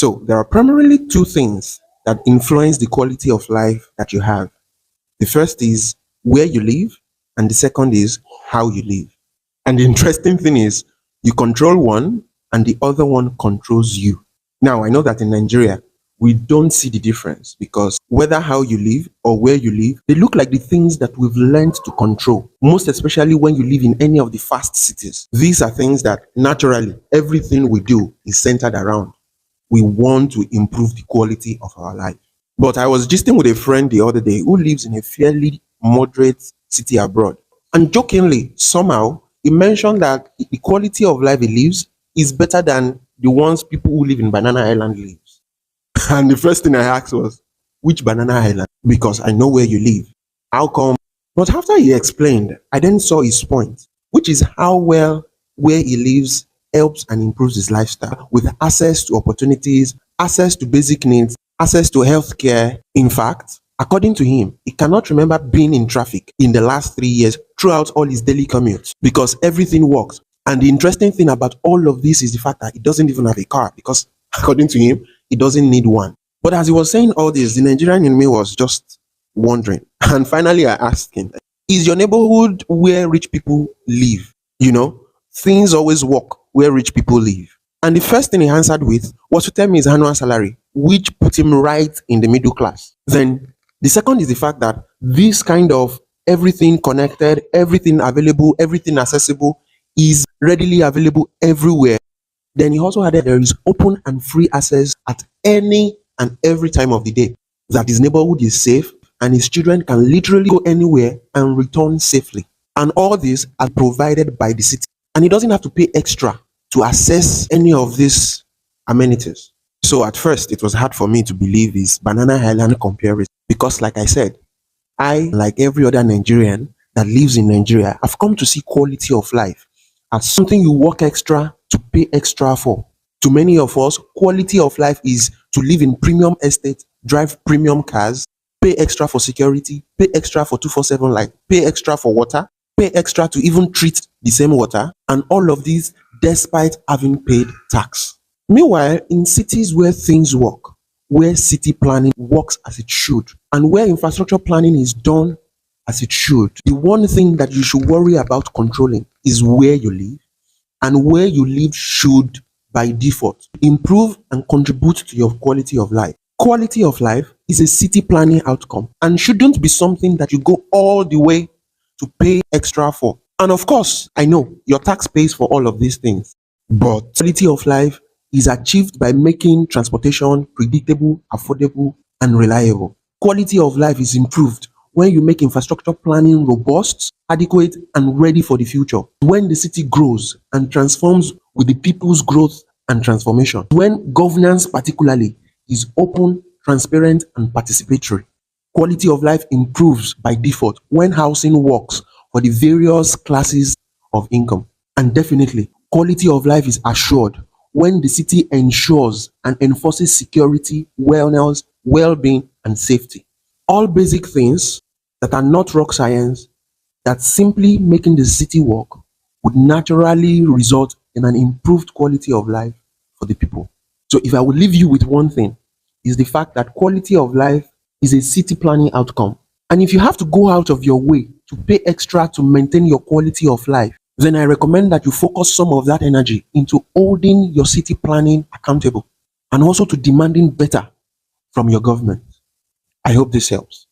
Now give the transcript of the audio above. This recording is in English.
So there are primarily two things that influence the quality of life that you have. The first is where you live, and the second is how you live. And the interesting thing is, you control one, and the other one controls you. Now, I know that in Nigeria, we don't see the difference because whether how you live or where you live, they look like the things that we've learned to control, most especially when you live in any of the fast cities. These are things that naturally everything we do is centered around. We want to improve the quality of our life. But I was gisting with a friend the other day who lives in a fairly moderate city abroad. And jokingly, somehow, he mentioned that the quality of life he lives is better than the ones people who live in Banana Island live. And the first thing I asked was, which banana island? Because I know where you live. How come? But after he explained, I then saw his point, which is how well where he lives helps and improves his lifestyle with access to opportunities, access to basic needs, access to healthcare. In fact, according to him, he cannot remember being in traffic in the last 3 years throughout all his daily commutes because everything works. And the interesting thing about all of this is the fact that he doesn't even have a car because, according to him, he doesn't need one. But as he was saying all this, the Nigerian in me was just wondering. And finally, I asked him, is your neighborhood where rich people live? You know, things always work where rich people live. And the first thing he answered with was to tell me his annual salary, which put him right in the middle class. Then the second is the fact that this kind of everything connected, everything available, everything accessible is readily available everywhere. Then he also added there is open and free access at any and every time of the day, that his neighborhood is safe and his children can literally go anywhere and return safely. And all this are provided by the city. And he doesn't have to pay extra to access any of these amenities. So at first, it was hard for me to believe this Banana Island comparison because, like I said, I, like every other Nigerian that lives in Nigeria, have come to see quality of life as something you work extra to pay extra for. To many of us, quality of life is to live in premium estate, drive premium cars, pay extra for security, pay extra for 247 light, pay extra for water, pay extra to even treat the same water, and all of these despite having paid tax. Meanwhile, in cities where things work, where city planning works as it should, and where infrastructure planning is done as it should, the one thing that you should worry about controlling is where you live, and where you live should, by default, improve and contribute to your quality of life. Quality of life is a city planning outcome and shouldn't be something that you go all the way to pay extra for. And of course, I know your tax pays for all of these things, but quality of life is achieved by making transportation predictable, affordable, and reliable. Quality of life is improved when you make infrastructure planning robust, adequate, and ready for the future. When the city grows and transforms with the people's growth and transformation. When governance particularly is open, transparent, and participatory. Quality of life improves by default when housing works for the various classes of income. And definitely, quality of life is assured when the city ensures and enforces security, wellness, well-being, and safety. All basic things that are not rock science, that simply making the city work would naturally result in an improved quality of life for the people. So if I would leave you with one thing, is the fact that quality of life is a city planning outcome. And if you have to go out of your way to pay extra to maintain your quality of life, then I recommend that you focus some of that energy into holding your city planning accountable and also to demanding better from your government. I hope this helps.